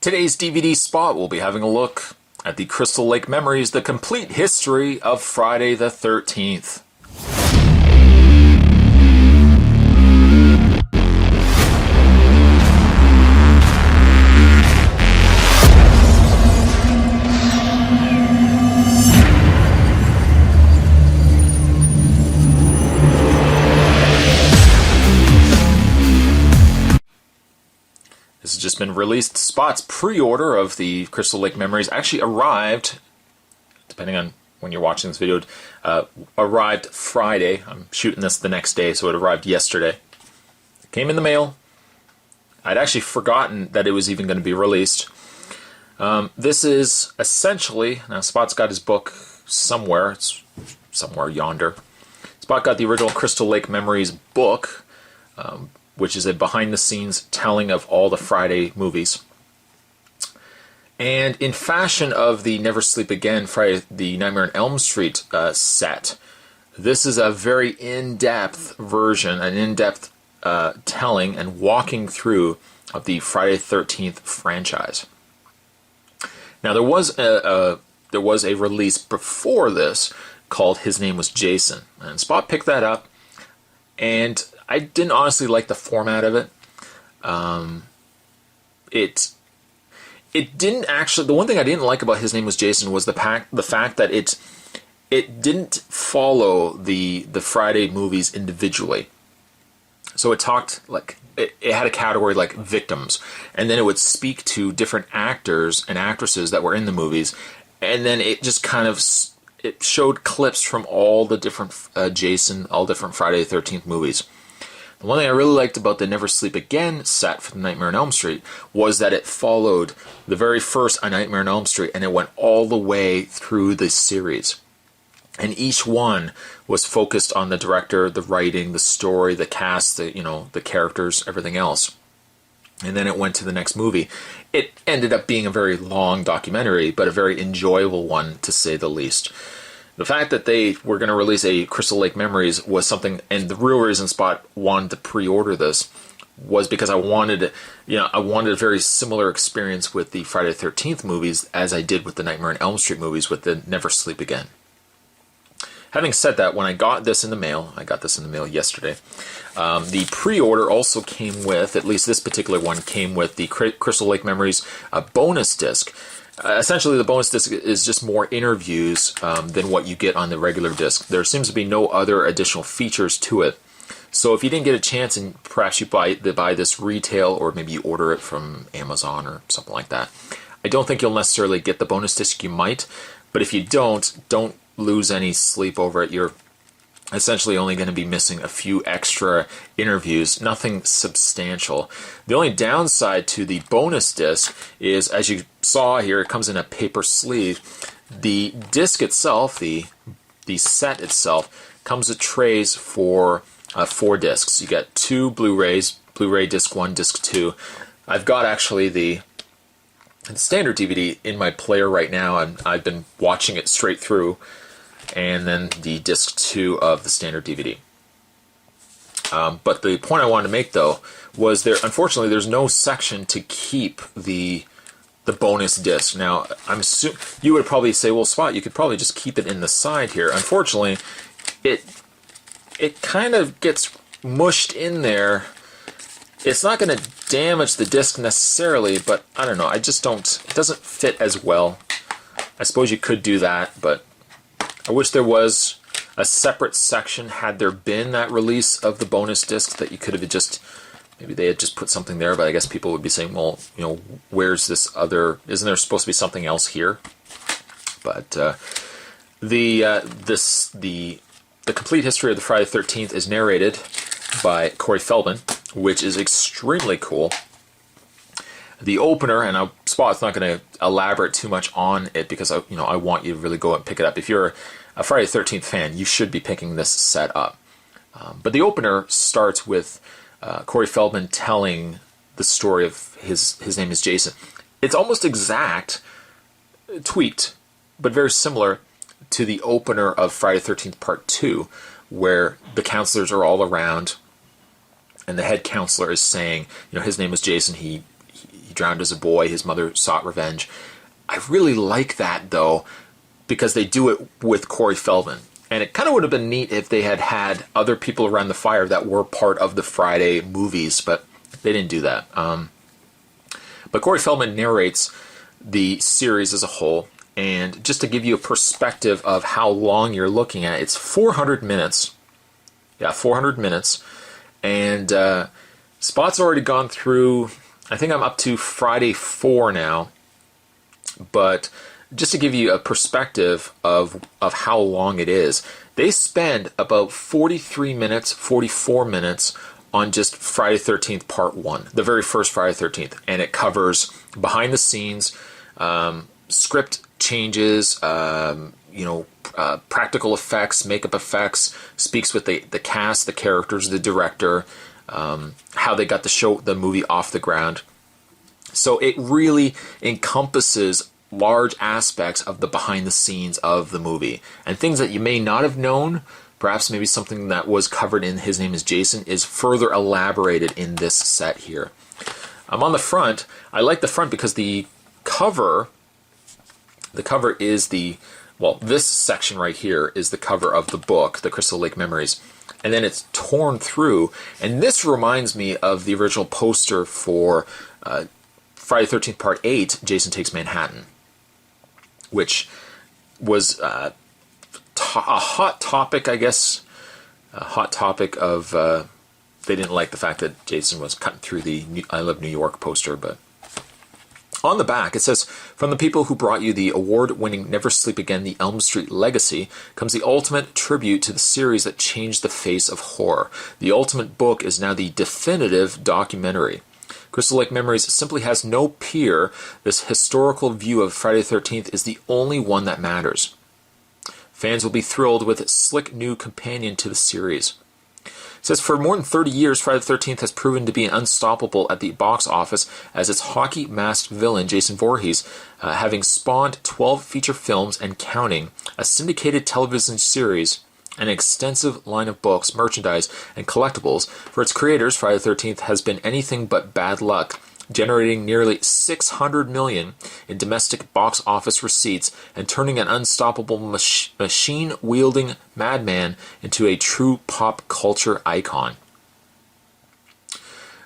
Today's DVD spot, we'll be having a look at the Crystal Lake Memories, the complete history of Friday the 13th. This has just been released. Spot's pre-order of the Crystal Lake Memories actually arrived, depending on when you're watching this video, arrived Friday. I'm shooting this the next day, so it arrived yesterday. It came in the mail. I'd actually forgotten that it was even going to be released. This is essentially, now Spot's got his book somewhere. It's somewhere yonder. Spot got the original Crystal Lake Memories book, which is a behind-the-scenes telling of all the Friday movies. And in fashion of the Never Sleep Again, Friday the Nightmare on Elm Street set, this is a very in-depth version, an in-depth telling and walking through of the Friday the 13th franchise. Now there was a release before this called His Name Was Jason, and Spot picked that up, and I didn't honestly like the format of it. It didn't actually. The one thing I didn't like about His Name Was Jason was the fact that it didn't follow the Friday movies individually. So it talked like it had a category like victims, and then it would speak to different actors and actresses that were in the movies, and then it just kind of it showed clips from all the different all different Friday the 13th movies. The one thing I really liked about the Never Sleep Again set for the Nightmare on Elm Street was that it followed the very first A Nightmare on Elm Street, and it went all the way through the series. And each one was focused on the director, the writing, the story, the cast, the characters, everything else. And then it went to the next movie. It ended up being a very long documentary, but a very enjoyable one, to say the least. The fact that they were going to release a Crystal Lake Memories was something, and the real reason Spot wanted to pre-order this was because I wanted a very similar experience with the Friday the 13th movies as I did with the Nightmare on Elm Street movies with the Never Sleep Again. Having said that, when I got this in the mail, I got this in the mail yesterday, the pre-order also came with, at least this particular one, came with the Crystal Lake Memories bonus disc. Essentially, the bonus disc is just more interviews than what you get on the regular disc. There seems to be no other additional features to it. So if you didn't get a chance, and perhaps you buy this retail, or maybe you order it from Amazon or something like that, I don't think you'll necessarily get the bonus disc. You might, but if you don't lose any sleep over it. You're essentially only going to be missing a few extra interviews, nothing substantial. The only downside to the bonus disc is, as you saw here, it comes in a paper sleeve. The disc itself, the set itself, comes with trays for 4 discs. You get 2 Blu-rays, Blu-ray disc 1, disc 2. I've got actually the standard DVD in my player right now, and I've been watching it straight through, and then the disc 2 of the standard DVD. But the point I wanted to make, though, was unfortunately there's no section to keep the bonus disc. Now, I'm assuming you would probably say, well, Spot, you could probably just keep it in the side here. Unfortunately, it kind of gets mushed in there. It's not going to damage the disc necessarily, but I don't know. It doesn't fit as well. I suppose you could do that, but I wish there was a separate section, had there been that release of the bonus disc, that you could have maybe they had just put something there, but I guess people would be saying, well, where's this other, isn't there supposed to be something else here? But the complete history of the Friday the 13th is narrated by Corey Feldman, which is extremely cool. The opener, and Spot's not going to elaborate too much on it because I want you to really go and pick it up. If you're a Friday the 13th fan, you should be picking this set up. But the opener starts with Corey Feldman telling the story of his name is Jason. It's almost exact, tweaked, but very similar to the opener of Friday the 13th Part 2, where the counselors are all around, and the head counselor is saying, his name is Jason. He He drowned as a boy. His mother sought revenge. I really like that, though, because they do it with Corey Feldman. And it kind of would have been neat if they had had other people around the fire that were part of the Friday movies, but they didn't do that. But Corey Feldman narrates the series as a whole, and just to give you a perspective of how long you're looking at, it's 400 minutes. Yeah, 400 minutes. And Spot's already gone through, I think I'm up to Friday 4 now, but just to give you a perspective of how long it is, they spend about 43 minutes, 44 minutes on just Friday 13th Part 1, the very first Friday 13th. And it covers behind the scenes, script changes, practical effects, makeup effects, speaks with the cast, the characters, the director, how they got the movie off the ground. So it really encompasses large aspects of the behind the scenes of the movie, and things that you may not have known. Perhaps maybe something that was covered in His Name is Jason is further elaborated in this set here. On the front, I like the front because the cover is this section right here is the cover of the book, The Crystal Lake Memories, and then it's torn through, and this reminds me of the original poster for Friday the 13th Part 8, Jason Takes Manhattan, which was a hot topic, I guess. A hot topic of, they didn't like the fact that Jason was cutting through the I Love New York poster, but on the back it says, from the people who brought you the award-winning Never Sleep Again, The Elm Street Legacy, comes the ultimate tribute to the series that changed the face of horror. The ultimate book is now the definitive documentary. Crystal Lake Memories simply has no peer. This historical view of Friday the 13th is the only one that matters. Fans will be thrilled with its slick new companion to the series. It says, for more than 30 years, Friday the 13th has proven to be unstoppable at the box office as its hockey-masked villain, Jason Voorhees, having spawned 12 feature films and counting, a syndicated television series, an extensive line of books, merchandise, and collectibles. For its creators, Friday the 13th has been anything but bad luck, generating nearly $600 million in domestic box office receipts and turning an unstoppable machine-wielding madman into a true pop culture icon.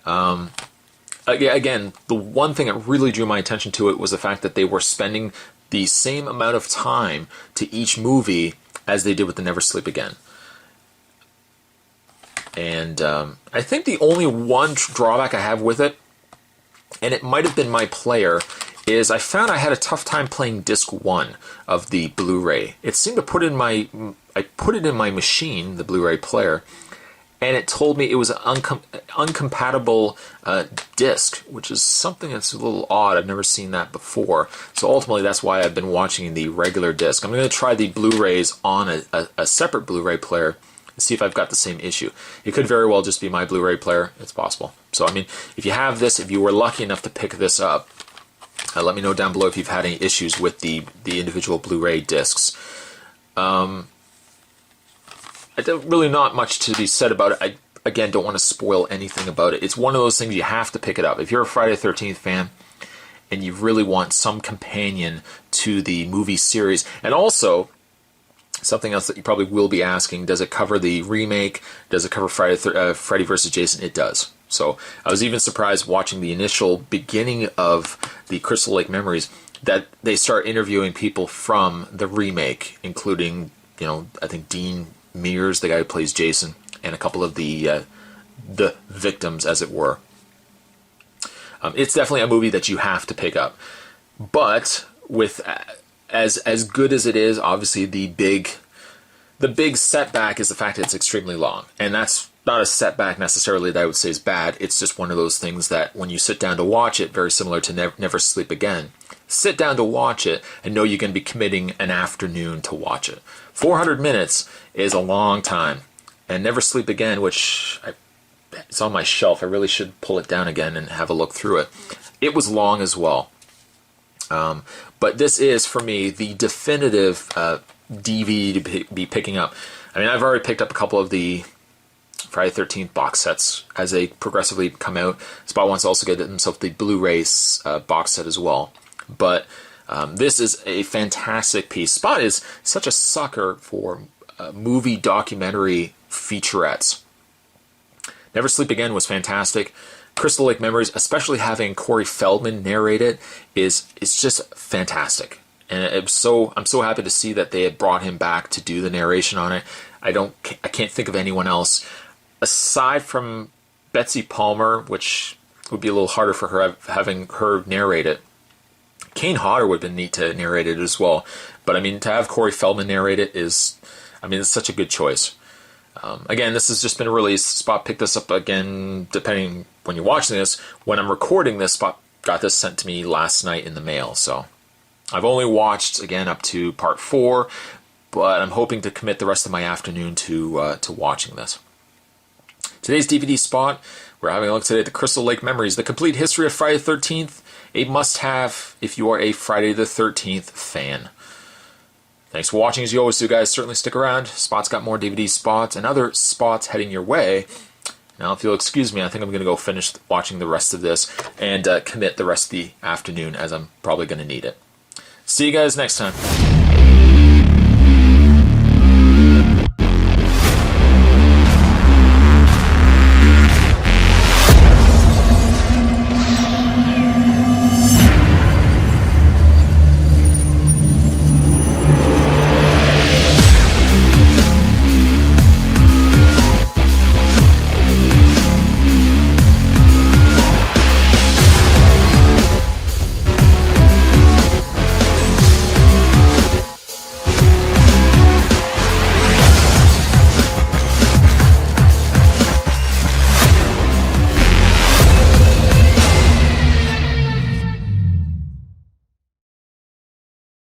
Again, the one thing that really drew my attention to it was the fact that they were spending the same amount of time to each movie as they did with the Never Sleep Again. And I think the only one drawback I have with it, and it might have been my player, is I found I had a tough time playing disc 1 of the Blu-ray. It seemed to put it in my machine, the Blu-ray player, and it told me it was an uncompatible disc, which is something that's a little odd. I've never seen that before. So ultimately, that's why I've been watching the regular disc. I'm going to try the Blu-rays on a separate Blu-ray player and see if I've got the same issue. It could very well just be my Blu-ray player. It's possible. So, I mean, if you have this, if you were lucky enough to pick this up, let me know down below if you've had any issues with the individual Blu-ray discs. I don't really not much to be said about it. I, again, don't want to spoil anything about it. It's one of those things you have to pick it up. If you're a Friday the 13th fan and you really want some companion to the movie series, and also something else that you probably will be asking, does it cover the remake? Does it cover Freddy vs. Jason? It does. So I was even surprised watching the initial beginning of the Crystal Lake Memories that they start interviewing people from the remake, including, I think Dean Mears, the guy who plays Jason, and a couple of the victims, as it were. It's definitely a movie that you have to pick up. But with as good as it is, obviously the big setback is the fact that it's extremely long, and that's not a setback necessarily that I would say is bad. It's just one of those things that when you sit down to watch it, very similar to Never Sleep Again, sit down to watch it and know you're going to be committing an afternoon to watch it. 400 minutes is a long time. And Never Sleep Again, which it's on my shelf, I really should pull it down again and have a look through it. It was long as well. But this is, for me, the definitive DVD to be picking up. I mean, I've already picked up a couple of the Friday the 13th box sets as they progressively come out. Spot wants to also get himself the Blu-ray box set as well. But this is a fantastic piece. Spot is such a sucker for movie documentary featurettes. Never Sleep Again was fantastic. Crystal Lake Memories, especially having Corey Feldman narrate it, is just fantastic. And I'm so happy to see that they had brought him back to do the narration on it. I can't think of anyone else aside from Betsy Palmer, which would be a little harder for her having her narrate it. Kane Hodder would have been neat to narrate it as well. But I mean, to have Corey Feldman narrate it it's such a good choice. Again, this has just been released. Spot picked this up again, depending when you're watching this. When I'm recording this, Spot got this sent to me last night in the mail. So I've only watched, again, up to part 4, but I'm hoping to commit the rest of my afternoon to watching this. Today's DVD spot, we're having a look today at the Crystal Lake Memories, the complete history of Friday the 13th, a must-have if you are a Friday the 13th fan. Thanks for watching as you always do, guys. Certainly stick around. Spot's got more DVD spots and other spots heading your way. Now, if you'll excuse me, I think I'm going to go finish watching the rest of this and commit the rest of the afternoon, as I'm probably going to need it. See you guys next time.